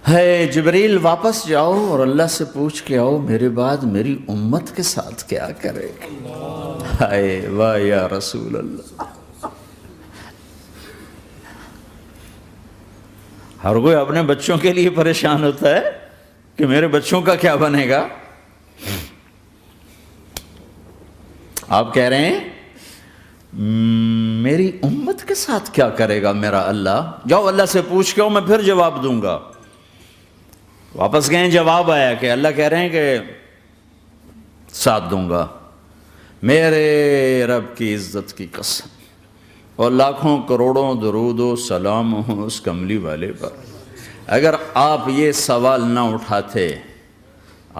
ہے جبریل واپس جاؤ اور اللہ سے پوچھ کے آؤ میرے بعد میری امت کے ساتھ کیا کرے گا۔ ہائے واہ یا رسول اللہ۔ ہر کوئی اپنے بچوں کے لیے پریشان ہوتا ہے کہ میرے بچوں کا کیا بنے گا۔ آپ کہہ رہے ہیں میری امت کے ساتھ کیا کرے گا میرا اللہ؟ جاؤ اللہ سے پوچھ کے آؤ، میں پھر جواب دوں گا۔ واپس گئے، جواب آیا کہ اللہ کہہ رہے ہیں کہ ساتھ دوں گا۔ میرے رب کی عزت کی قسم، اور لاکھوں کروڑوں درود و سلام ہوں اس کملی والے پر، اگر آپ یہ سوال نہ اٹھاتے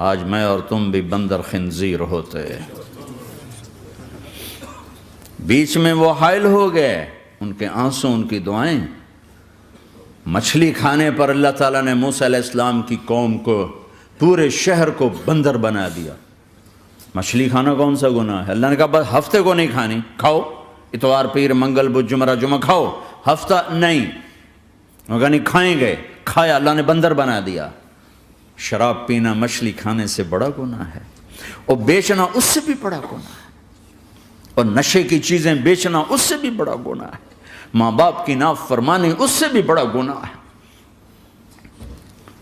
آج میں اور تم بھی بندر خنزیر ہوتے۔ بیچ میں وہ حائل ہو گئے، ان کے آنسو، ان کی دعائیں۔ مچھلی کھانے پر اللہ تعالیٰ نے موسیٰ علیہ السلام کی قوم کو، پورے شہر کو بندر بنا دیا۔ مچھلی کھانا کون سا گناہ ہے؟ اللہ نے کہا بس ہفتے کو نہیں کھانی، کھاؤ، اتوار پیر منگل بدھ جمعہ جمعہ کھاؤ، ہفتہ نہیں۔ وہ کہا نہیں، کھائیں گے، کھایا، اللہ نے بندر بنا دیا۔ شراب پینا مچھلی کھانے سے بڑا گناہ ہے، اور بیچنا اس سے بھی بڑا گناہ ہے، اور نشے کی چیزیں بیچنا اس سے بھی بڑا گناہ ہے، ماں باپ کی نافرمانی اس سے بھی بڑا گناہ ہے۔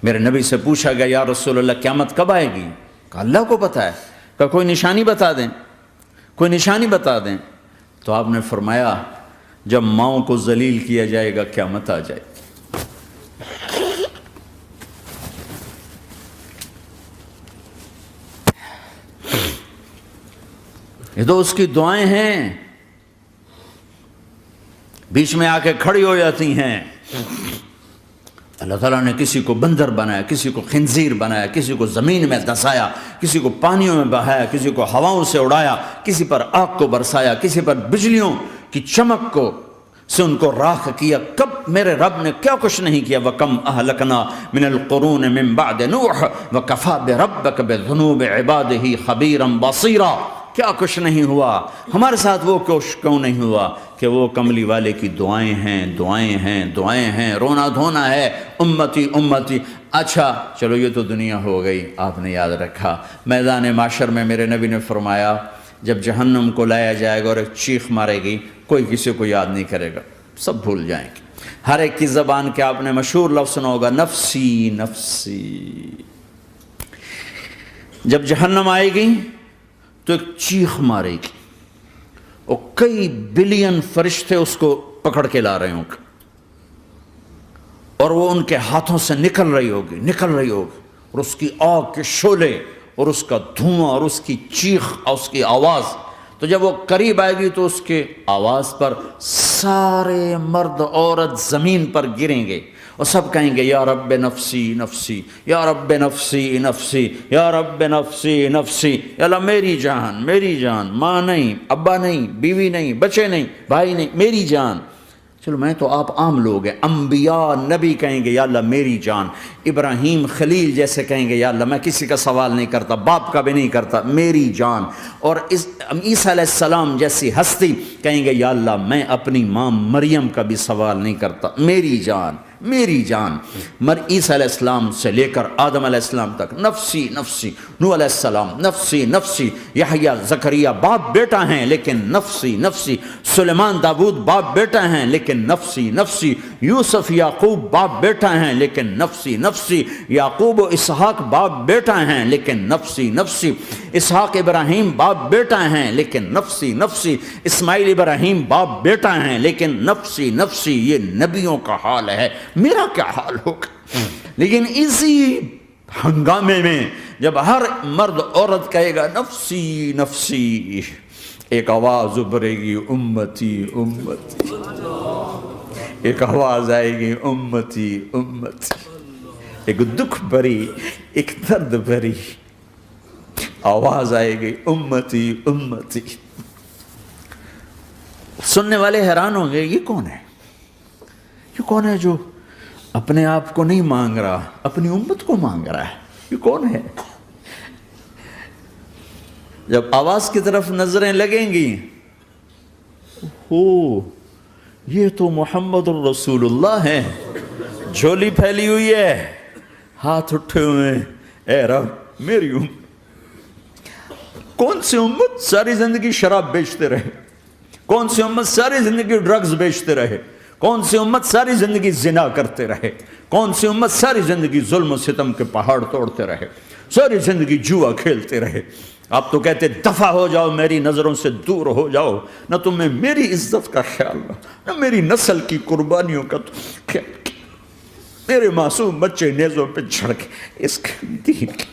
میرے نبی سے پوچھا گیا یا رسول اللہ قیامت کب آئے گی؟ کہا اللہ کو پتہ ہے۔ کہا کوئی نشانی بتا دیں، کوئی نشانی بتا دیں۔ تو آپ نے فرمایا جب ماؤں کو ذلیل کیا جائے گا قیامت آ جائے گی۔ یہ تو اس کی دعائیں ہیں، بیچ میں آ کے کھڑی ہو جاتی ہیں۔ اللہ تعالیٰ نے کسی کو بندر بنایا، کسی کو خنزیر بنایا، کسی کو زمین میں دسایا، کسی کو پانیوں میں بہایا، کسی کو ہواؤں سے اڑایا، کسی پر آگ کو برسایا، کسی پر بجلیوں کی چمک کو سے ان کو راکھ کیا۔ کب میرے رب نے کیا کچھ نہیں کیا۔ وَكَمْ أَهْلَكْنَا مِنَ الْقُرُونِ مِنْ بَعْدِ نُوحٍ وَكَفَى بِرَبِّكَ بِذُنُوبِ عِبَادِهِ خَبِيرًا بَصِيرًا۔ کیا کچھ نہیں ہوا ہمارے ساتھ، وہ کچھ کیوں نہیں ہوا کہ وہ کملی والے کی دعائیں ہیں، دعائیں ہیں، دعائیں ہیں، رونا دھونا ہے، امتی امتی۔ اچھا چلو یہ تو دنیا ہو گئی، آپ نے یاد رکھا۔ میدان معاشر میں میرے نبی نے فرمایا جب جہنم کو لایا جائے گا اور ایک چیخ مارے گی، کوئی کسی کو یاد نہیں کرے گا، سب بھول جائیں گے۔ ہر ایک کی زبان کے آپ نے مشہور لفظ سنا ہوگا، نفسی نفسی۔ جب جہنم آئے گی تو ایک چیخ مارے گی، اور کئی بلین فرشتے اس کو پکڑ کے لا رہے ہوں گے، اور وہ ان کے ہاتھوں سے نکل رہی ہوگی، اور اس کی آگ کے شعلے اور اس کا دھواں اور اس کی چیخ اور اس کی آواز۔ تو جب وہ قریب آئے گی تو اس کے آواز پر سارے مرد عورت زمین پر گریں گے، اور سب کہیں گے یا رب نفسی نفسی، یا رب نفسی نفسی، یا رب نفسی نفسی۔ یا اللہ میری جان، میری جان، ماں نہیں، ابا نہیں، بیوی نہیں، بچے نہیں، بھائی نہیں، میری جان۔ چلو میں تو آپ عام لوگ ہیں، انبیاء نبی کہیں گے یا اللہ میری جان، ابراہیم خلیل جیسے کہیں گے یا اللہ میں کسی کا سوال نہیں کرتا، باپ کا بھی نہیں کرتا، میری جان۔ اور عیسیٰ علیہ السلام جیسی ہستی کہیں گے یا اللہ میں اپنی ماں مریم کا بھی سوال نہیں کرتا، میری جان، میری جان۔ عیسیٰ علیہ السلام سے لے کر آدم علیہ السلام تک نفسی نفسی، نوح علیہ السلام نفسی نفسی، یحییٰ زکریا باپ بیٹا ہیں لیکن نفسی نفسی، سلیمان داود باپ بیٹا ہیں لیکن نفسی نفسی، یوسف یعقوب باپ بیٹا ہیں لیکن نفسی نفسی، یعقوب و اسحاق باپ بیٹا ہیں لیکن نفسی نفسی، اسحاق ابراہیم باپ بیٹا ہیں لیکن نفسی نفسی، اسماعیل ابراہیم باپ بیٹا ہیں لیکن نفسی نفسی۔ یہ نبیوں کا حال ہے، میرا کیا حال ہوگا؟ لیکن اسی ہنگامے میں جب ہر مرد عورت کہے گا نفسی نفسی، ایک آواز ابھرے گی امتی امتی، ایک آواز آئے گی امتی امتی، ایک دکھ بھری، ایک درد بھری آواز آئے گی امتی امتی۔ سننے والے حیران ہوں گے یہ کون ہے، یہ کون ہے جو اپنے آپ کو نہیں مانگ رہا، اپنی امت کو مانگ رہا ہے، یہ کون ہے؟ جب آواز کی طرف نظریں لگیں گی، یہ تو محمد الرسول اللہ ہے، جھولی پھیلی ہوئی ہے، ہاتھ اٹھے ہوئے ہیں، اے رب میری امت، کون سی امت ساری زندگی شراب بیچتے رہے، کون سی امت ساری زندگی ڈرگز بیچتے رہے، کون سی امت ساری زندگی زنا کرتے رہے، کون سی امت ساری زندگی ظلم و ستم کے پہاڑ توڑتے رہے، ساری زندگی جوا کھیلتے رہے۔ آپ تو کہتے دفع ہو جاؤ، میری نظروں سے دور ہو جاؤ، نہ تمہیں میری عزت کا خیال نہ میری نسل کی قربانیوں کا خیال، میرے معصوم بچے نیزوں پہ چڑھ کے اس دین کی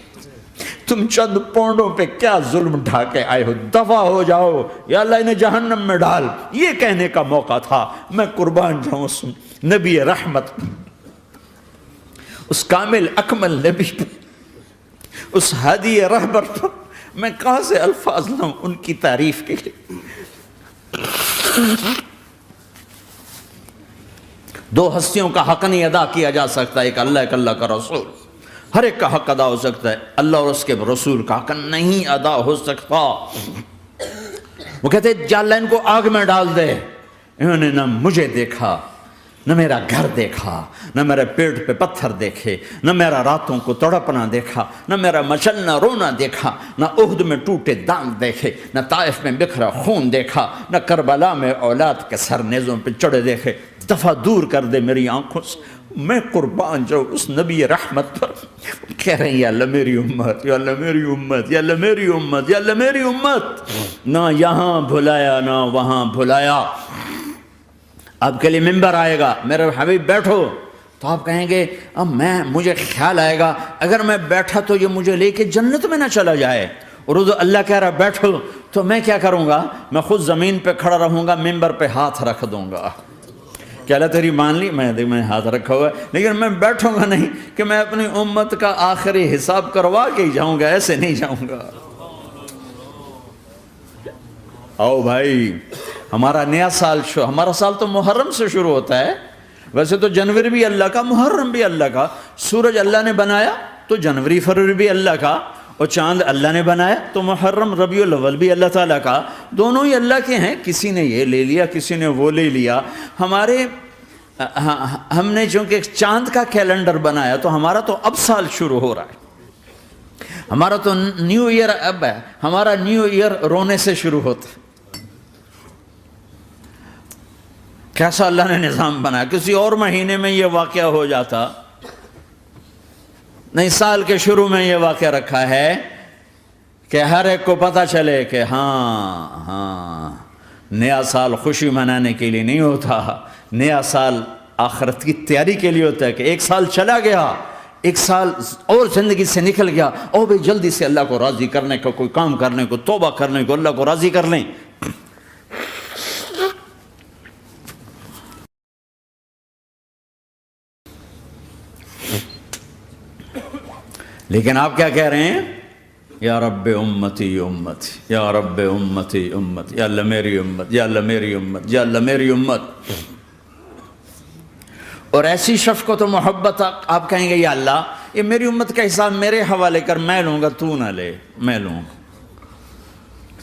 تم چند پونڈوں پہ کیا ظلم ڈھا کے آئے ہو، دفع ہو جاؤ یا اللہ انہیں جہنم میں ڈال، یہ کہنے کا موقع تھا۔ میں قربان جاؤں اس نبی رحمت، اس کامل اکمل نبی پر، اس ہادی رہبر پر میں کہاں سے الفاظ لوں ان کی تعریف کے لیے۔ دو ہستیوں کا حق نہیں ادا کیا جا سکتا، ایک اللہ، ایک اللہ کا رسول۔ ہر ایک کا حق ادا ہو سکتا ہے، اللہ اور اس کے رسول کا حق نہیں ادا ہو سکتا۔ وہ کہتے ہیں جا اللہ ان کو آگ میں ڈال دے، انہوں نے نہ مجھے دیکھا، نہ میرا گھر دیکھا، نہ میرے پیٹ پہ پتھر دیکھے، نہ میرا راتوں کو تڑپنا دیکھا، نہ میرا مچلنا رونا دیکھا، نہ احد میں ٹوٹے دانت دیکھے، نہ طائف میں بکھرا خون دیکھا، نہ کربلا میں اولاد کے سر نیزوں پہ چڑھے دیکھے۔ دفعہ دور کر دے میری آنکھوں سے، میں قربان جاؤں اس نبی رحمت پر۔ کہہ رہے ہیں یا اللہ میری امت، یا اللہ میری امت، یا اللہ میری امت، یا اللہ میری امت، نہ یہاں بھلایا نہ وہاں بھلایا۔ آپ کے لیے ممبر آئے گا، میرے حبیب بیٹھو، تو آپ کہیں گے اب مجھے خیال آئے گا اگر میں بیٹھا تو یہ مجھے لے کے جنت میں نہ چلا جائے، اور اللہ کہہ رہا بیٹھو تو میں کیا کروں گا؟ میں خود زمین پہ کھڑا رہوں گا، ممبر پہ ہاتھ رکھ دوں گا کہ اللہ تیری مان لی، میں ہاتھ رکھا ہوا ہے، لیکن میں بیٹھوں گا نہیں کہ میں اپنی امت کا آخری حساب کروا کے ہی جاؤں گا، ایسے نہیں جاؤں گا۔ آؤ بھائی، ہمارا نیا سال ہمارا سال تو محرم سے شروع ہوتا ہے، ویسے تو جنوری بھی اللہ کا، محرم بھی اللہ کا، سورج اللہ نے بنایا تو جنوری فروری بھی اللہ کا، اور چاند اللہ نے بنایا تو محرم ربیع الاول بھی اللہ تعالیٰ کا، دونوں ہی اللہ کے ہیں۔ کسی نے یہ لے لیا، کسی نے وہ لے لیا۔ ہم نے چونکہ چاند کا کیلنڈر بنایا تو ہمارا تو اب سال شروع ہو رہا ہے، ہمارا تو نیو ایئر اب ہے، ہمارا نیو ایئر رونے سے شروع ہوتا ہے۔ کیسا اللہ نے نظام بنایا، کسی اور مہینے میں یہ واقعہ ہو جاتا، نہیں سال کے شروع میں یہ واقعہ رکھا ہے کہ ہر ایک کو پتہ چلے کہ ہاں نیا سال خوشی منانے کے لیے نہیں ہوتا، نیا سال آخرت کی تیاری کے لیے ہوتا ہے کہ ایک سال چلا گیا، ایک سال اور زندگی سے نکل گیا، اور بھی جلدی سے اللہ کو راضی کرنے کا کوئی کام کرنے کو، توبہ کرنے کو، اللہ کو راضی کر لیں۔ لیکن آپ کیا کہہ رہے ہیں؟ یا رب امتی امتی، یا رب امتی امتی، یا اللہ میری امت، یا اللہ میری امت، یا اللہ میری امت۔ اور ایسی شفقت و محبت آپ کہیں گے یا اللہ یہ میری امت کا حساب میرے حوالے کر، میں لوں گا، تو نہ لے، میں لوں گا۔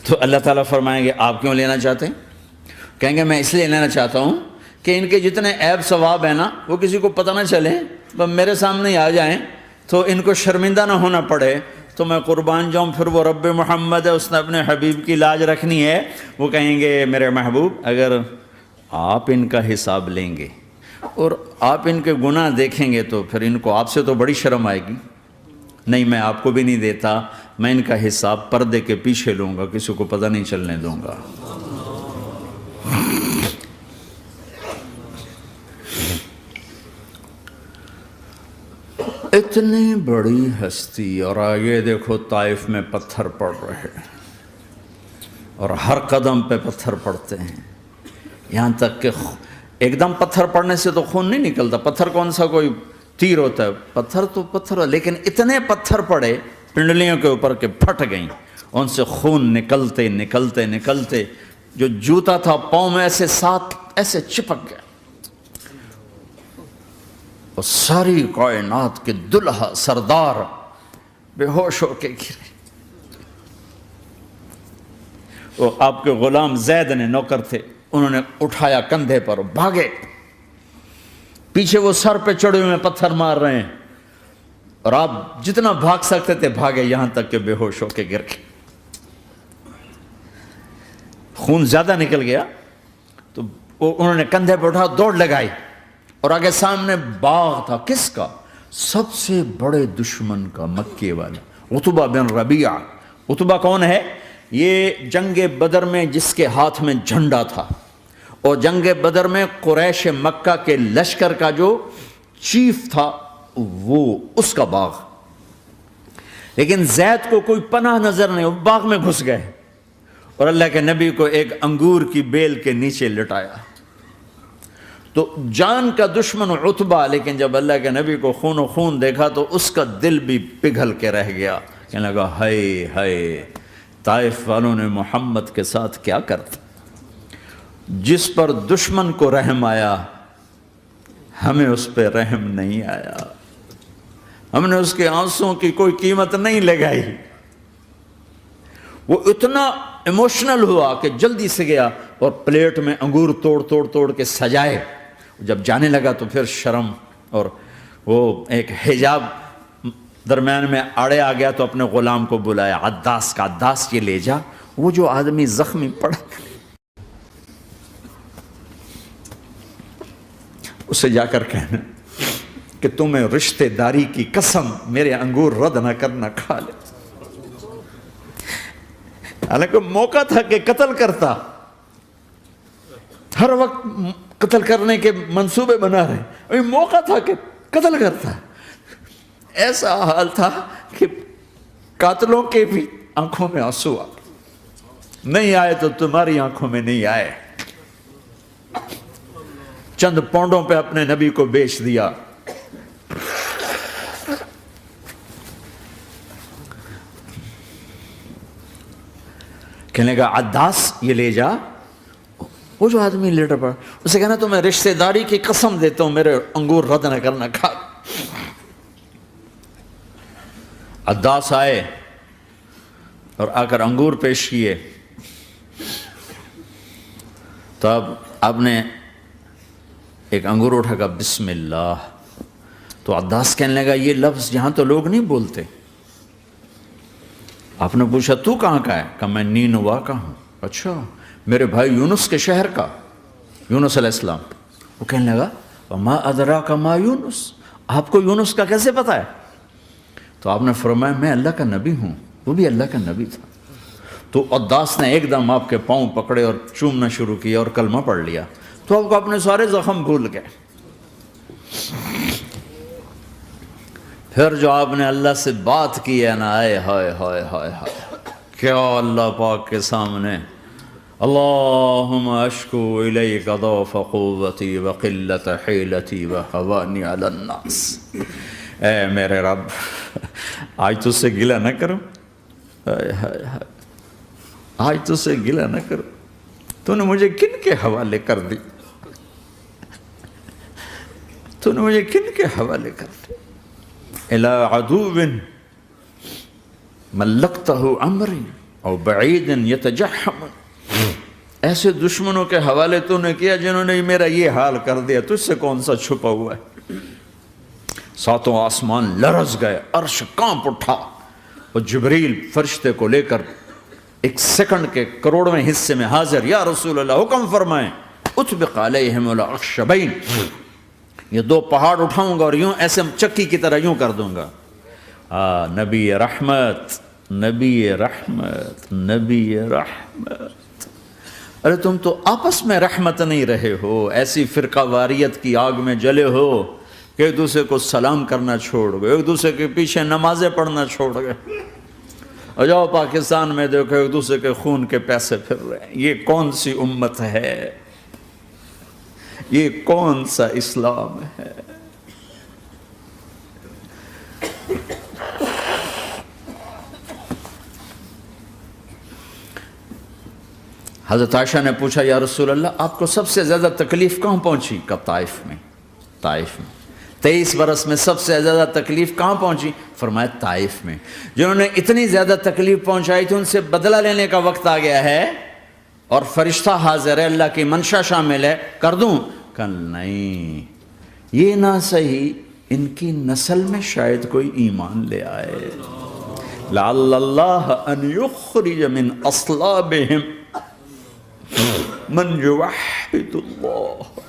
تو اللہ تعالیٰ فرمائیں گے آپ کیوں لینا چاہتے ہیں؟ کہیں گے میں اس لیے لینا چاہتا ہوں کہ ان کے جتنے عیب ثواب ہیں نا وہ کسی کو پتہ نہ چلے، وہ میرے سامنے ہی آ جائیں تو ان کو شرمندہ نہ ہونا پڑے، تو میں قربان جاؤں۔ پھر وہ رب محمد ہے، اس نے اپنے حبیب کی لاج رکھنی ہے، وہ کہیں گے میرے محبوب اگر آپ ان کا حساب لیں گے اور آپ ان کے گناہ دیکھیں گے تو پھر ان کو آپ سے تو بڑی شرم آئے گی، نہیں میں آپ کو بھی نہیں دیتا، میں ان کا حساب پردے کے پیچھے لوں گا، کسی کو پتہ نہیں چلنے دوں گا۔ اتنی بڑی ہستی، اور آگے دیکھو طائف میں پتھر پڑ رہے ہیں، اور ہر قدم پہ پتھر پڑتے ہیں، یہاں تک کہ ایک دم پتھر پڑنے سے تو خون نہیں نکلتا، پتھر کون سا کوئی تیر ہوتا ہے، پتھر تو پتھر، لیکن اتنے پتھر پڑے پنڈلیوں کے اوپر کہ پھٹ گئیں، ان سے خون نکلتے نکلتے نکلتے جو جوتا تھا پاؤں میں ایسے ساتھ ایسے چپک گیا، اور ساری کائنات کے دلہا سردار بے ہوش ہو کے گرے۔ وہ آپ کے غلام زید نے نوکر تھے، انہوں نے اٹھایا کندھے پر، بھاگے، پیچھے وہ سر پہ چڑھے ہوئے پتھر مار رہے ہیں، اور آپ جتنا بھاگ سکتے تھے بھاگے، یہاں تک کہ بے ہوش ہو کے گر گئے. خون زیادہ نکل گیا تو انہوں نے کندھے پہ اٹھا، دوڑ لگائی، اور آگے سامنے باغ تھا. کس کا؟ سب سے بڑے دشمن کا، مکے والا عتبہ بن ربیعہ. عتبہ کون ہے؟ یہ جنگ بدر میں جس کے ہاتھ میں جھنڈا تھا، اور جنگ بدر میں قریش مکہ کے لشکر کا جو چیف تھا وہ اس کا باغ. لیکن زید کو کوئی پناہ نظر نہیں، وہ باغ میں گھس گئے اور اللہ کے نبی کو ایک انگور کی بیل کے نیچے لٹایا. تو جان کا دشمن عتبہ، لیکن جب اللہ کے نبی کو خون و خون دیکھا تو اس کا دل بھی پگھل کے رہ گیا. کہنے لگا ہائے ہائے، طائف والوں نے محمد کے ساتھ کیا کرتا. جس پر دشمن کو رحم آیا ہمیں اس پہ رحم نہیں آیا. ہم نے اس کے آنسوں کی کوئی قیمت نہیں لگائی. وہ اتنا ایموشنل ہوا کہ جلدی سے گیا اور پلیٹ میں انگور توڑ کے سجائے. جب جانے لگا تو پھر شرم اور وہ ایک حجاب درمیان میں آڑے آ گیا تو اپنے غلام کو بلایا، عداس کا. عداس یہ لے جا وہ جو آدمی زخمی پڑا، اسے جا کر کہنا کہ تمہیں رشتے داری کی قسم میرے انگور رد نہ کرنا، کھا لے. حالانکہ موقع تھا کہ قتل کرتا، ہر وقت قتل کرنے کے منصوبے بنا رہے، موقع تھا کہ قتل کرتا. ایسا حال تھا کہ قاتلوں کے بھی آنکھوں میں آنسو آ نہیں آئے تو تمہاری آنکھوں میں نہیں آئے. چند پونڈوں پہ اپنے نبی کو بیچ دیا. کہنے کا عداس یہ لے جا. وہ جو آدمی لیٹر پڑا، اسے کہنا تو میں رشتہ داری کی قسم دیتا ہوں میرے انگور رد نہ کرنا، کھا. عداس آئے اور آ کر انگور پیش کیے تو اب آپ نے ایک انگور اٹھا کر بسم اللہ. تو عداس کہنے لگا یہ لفظ یہاں تو لوگ نہیں بولتے. آپ نے پوچھا تو کہاں کا ہے؟ کہا میں نینوا کا ہوں. اچھا، میرے بھائی یونس کے شہر کا، یونس علیہ السلام. وہ کہنے لگا وما ادراک ما یونس، آپ کو یونس کا کیسے پتا ہے؟ تو آپ نے فرمایا میں اللہ کا نبی ہوں، وہ بھی اللہ کا نبی تھا. تو عداس نے ایک دم آپ کے پاؤں پکڑے اور چومنا شروع کیا اور کلمہ پڑھ لیا. تو آپ کو اپنے سارے زخم بھول گئے. پھر جو آپ نے اللہ سے بات کی ہے نا، آئے ہائے ہائے ہائے ہائے، کیا اللہ پاک کے سامنے اللہم اشکو الیک ضعف قوتی وقلت حیلتی وحوانی علی الناس. اے میرے رب، آج تجھ سے گلہ نہ کروں، آج تجھ سے گلہ نہ کروں، تو نے مجھے کن کے حوالے کر دی، تو نے مجھے کن کے حوالے کر دی. الی عدو ملکتہ امری او بعید یتجحم، ایسے دشمنوں کے حوالے تو نے کیا جنہوں نے میرا یہ حال کر دیا، تجھ سے کون سا چھپا ہوا ہے. ساتوں آسمان لرز گئے، عرش کانپ اٹھا، اور جبریل فرشتے کو لے کر ایک سیکنڈ کے کروڑویں حصے میں حاضر. یا رسول اللہ حکم فرمائیں اطبق علیہم الاخشبین، یہ دو پہاڑ اٹھاؤں گا اور یوں ایسے چکی کی طرح یوں کر دوں گا. نبی رحمت، نبی رحمت، نبی رحمت. ارے تم تو آپس میں رحمت نہیں رہے ہو، ایسی فرقہ واریت کی آگ میں جلے ہو کہ ایک دوسرے کو سلام کرنا چھوڑ گئے، ایک دوسرے کے پیچھے نمازیں پڑھنا چھوڑ گئے. اور جاؤ پاکستان میں دیکھو ایک دوسرے کے خون کے پیسے پھر رہے ہیں. یہ کون سی امت ہے؟ یہ کون سا اسلام ہے؟ حضرت عائشہ نے پوچھا یا رسول اللہ آپ کو سب سے زیادہ تکلیف کہاں پہنچی؟ کہا طائف میں. طائف میں 23 برس میں سب سے زیادہ تکلیف کہاں پہنچی؟ فرمایا طائف میں. جنہوں نے اتنی زیادہ تکلیف پہنچائی تھی ان سے بدلہ لینے کا وقت آ گیا ہے اور فرشتہ حاضر ہے، اللہ کی منشا شامل ہے، کر دوں؟ کہ نہیں، یہ نہ صحیح ان کی نسل میں شاید کوئی ایمان لے آئے. لعل اللہ ان یخرج من اصلابہم من یوحد اللہ.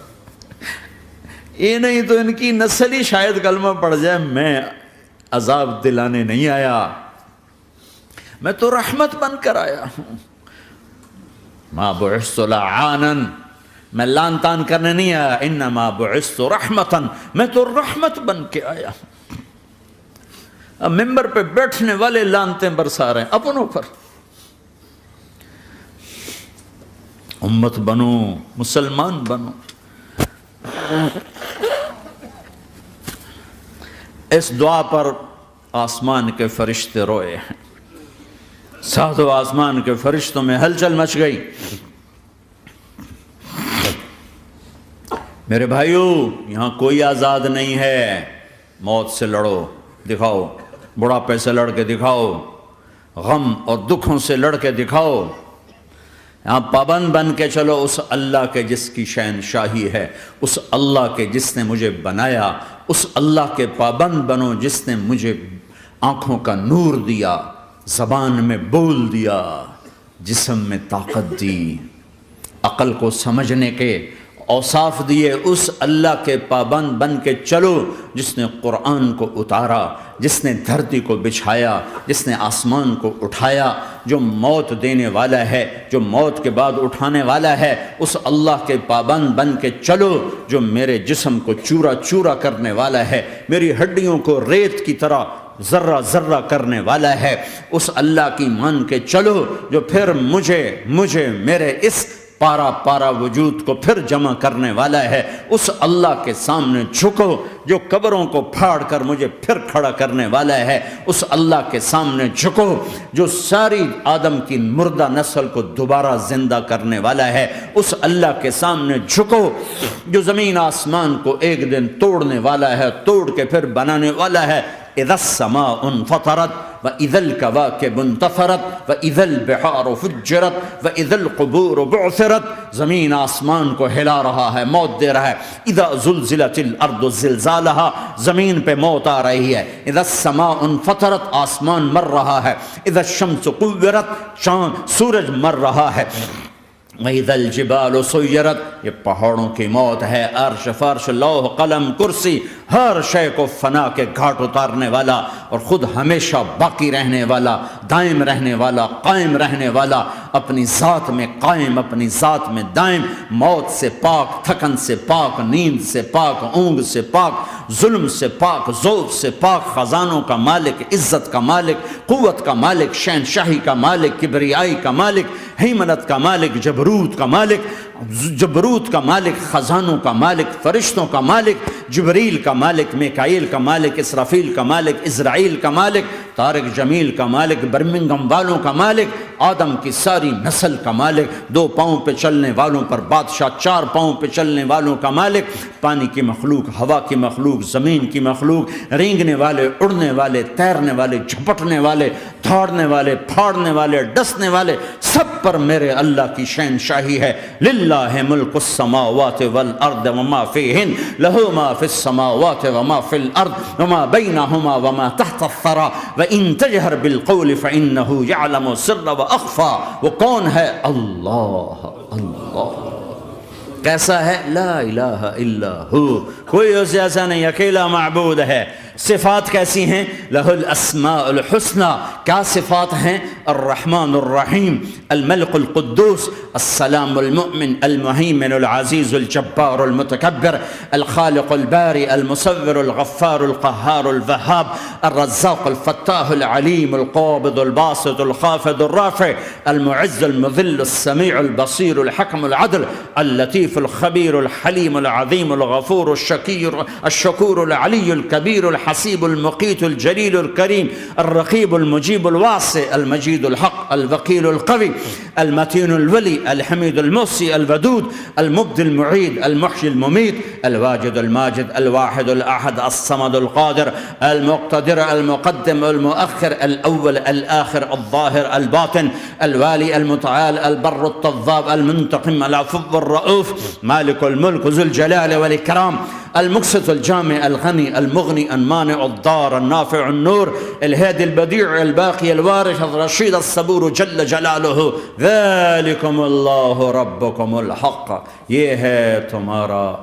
یہ نہیں تو ان کی نسل ہی شاید کلمہ پڑھ جائے. میں عذاب دلانے نہیں آیا، میں تو رحمت بن کر آیا ہوں. ما بعثت لعانا، میں لان تان کرنے نہیں آیا. انما بعثت رحمتا، میں تو رحمت بن کے آیا ہوں. اب ممبر پہ بیٹھنے والے لانتیں برسا رہے ہیں اپنوں پر. امت بنو، مسلمان بنو. اس دعا پر آسمان کے فرشتے روئے ہیں. ساتوں آسمان کے فرشتوں میں ہلچل مچ گئی. میرے بھائیو، یہاں کوئی آزاد نہیں ہے. موت سے لڑو، دکھاؤ. بڑھاپے سے لڑ کے دکھاؤ. غم اور دکھوں سے لڑ کے دکھاؤ. یہاں پابند بن کے چلو اس اللہ کے جس کی شہنشاہی ہے، اس اللہ کے جس نے مجھے بنایا. اس اللہ کے پابند بنو جس نے مجھے آنکھوں کا نور دیا، زبان میں بول دیا، جسم میں طاقت دی، عقل کو سمجھنے کے اوصاف دیے. اس اللہ کے پابند بن کے چلو جس نے قرآن کو اتارا، جس نے دھرتی کو بچھایا، جس نے آسمان کو اٹھایا، جو موت دینے والا ہے، جو موت کے بعد اٹھانے والا ہے. اس اللہ کے پابند بن کے چلو جو میرے جسم کو چورا چورا کرنے والا ہے، میری ہڈیوں کو ریت کی طرح ذرہ ذرہ کرنے والا ہے. اس اللہ کی مان کے چلو جو پھر مجھے میرے اس پارا پارا وجود کو پھر جمع کرنے والا ہے. اس اللہ کے سامنے جھکو جو قبروں کو پھاڑ کر مجھے پھر کھڑا کرنے والا ہے. اس اللہ کے سامنے جھکو جو ساری آدم کی مردہ نسل کو دوبارہ زندہ کرنے والا ہے. اس اللہ کے سامنے جھکو جو زمین آسمان کو ایک دن توڑنے والا ہے، توڑ کے پھر بنانے والا ہے. اذا السماء انفطرت واذا الكواكب انتثرت واذا البحار فجرت واذا القبور بعثرت. زمین آسمان کو ہلا رہا ہے، موت دے رہا ہے. اذا زلزلت الارض زلزالها، زمین پہ موت آ رہی ہے. اذا السماء انفطرت، آسمان مر رہا ہے. اذا الشمس قورت، چاند سورج مر رہا ہے. وَإِذَا الْجِبَالُ سُيِّرَتْ، یہ پہاڑوں کی موت ہے. عرش فرش لوح قلم کرسی، ہر شے کو فنا کے گھاٹ اتارنے والا اور خود ہمیشہ باقی رہنے والا، دائم رہنے والا، قائم رہنے والا، اپنی ذات میں قائم، اپنی ذات میں دائم، موت سے پاک، تھکن سے پاک، نیند سے پاک، اونگ سے پاک، ظلم سے پاک، ذوق سے پاک، خزانوں کا مالک، عزت کا مالک، قوت کا مالک، شہنشاہی کا مالک، کبریائی کا مالک، ہیمنت کا مالک، جبروت کا مالک، خزانوں کا مالک، فرشتوں کا مالک، جبریل کا مالک، میکائیل کا مالک، اسرافیل کا مالک، اسرائیل کا مالک، طارق جمیل کا مالک، برمنگم والوں کا مالک، آدم کی ساری نسل کا مالک، 2 پاؤں پہ چلنے والوں پر بادشاہ، 4 پاؤں پہ چلنے والوں کا مالک، پانی کی مخلوق، ہوا کی مخلوق، زمین کی مخلوق، رینگنے والے، اڑنے والے، تیرنے والے، جھپٹنے والے، دھاڑنے والے، پھاڑنے والے، ڈسنے والے، سب پر میرے اللہ کی شہنشاہی ہے. للہ ملک السماوات والارض وما فیہن، لہو ما فی السماوات وما فی الارض وما بینہما وما تحت الثری وان تجہر بالقول فانہ یعلم السر واخفی. وہ کون ہے؟ اللہ. اللہ کیسا ہے؟ لا الہ الا ہو، کوئی اس جیسا نہیں، اکیلا معبود ہے. صفات کیسی ہیں؟ لہ الاسماء الحسنى. کیا صفات ہیں؟ الرحمن الرحیم، الملک القدوس، السلام المؤمن، المہیمن العزیز الجبار المتکبر، الخالق الباری المصور الغفار القہار الوہاب، الرزاق الفتاح العلیم القابض الباسط الخافض الرافع، المعز المذل السمیع البصیر الحکم العدل، اللطیف الخبیر الحلیم العظیم الغفور الشکور العلی الکبیر الحسیب المقیت الجلیل الکریم، الرقیب المجیب الواسع، المجید الحق، الوکیل القوی، المتین الولی، الحمید المحصی، الودود، المبدی المعید، المحیی الممیت، الواجد الماجد، الواحد الاحد، الصمد القادر، المقتدر، المقدم، المؤخر، الاول، الاخر، الظاهر، الباطن، الوالي، المتعال، البر التواب، المنتقم، العفو الرؤوف، مالك الملك ذو الجلال والإكرام، المقسط الجامع الغني المغني المانع الضار النافع النور الهادي البديع الباقي الوارث الرشيد الصبور جل جلالہ ذالکم اللہ ربکم الحق، یہ ہے تمہارا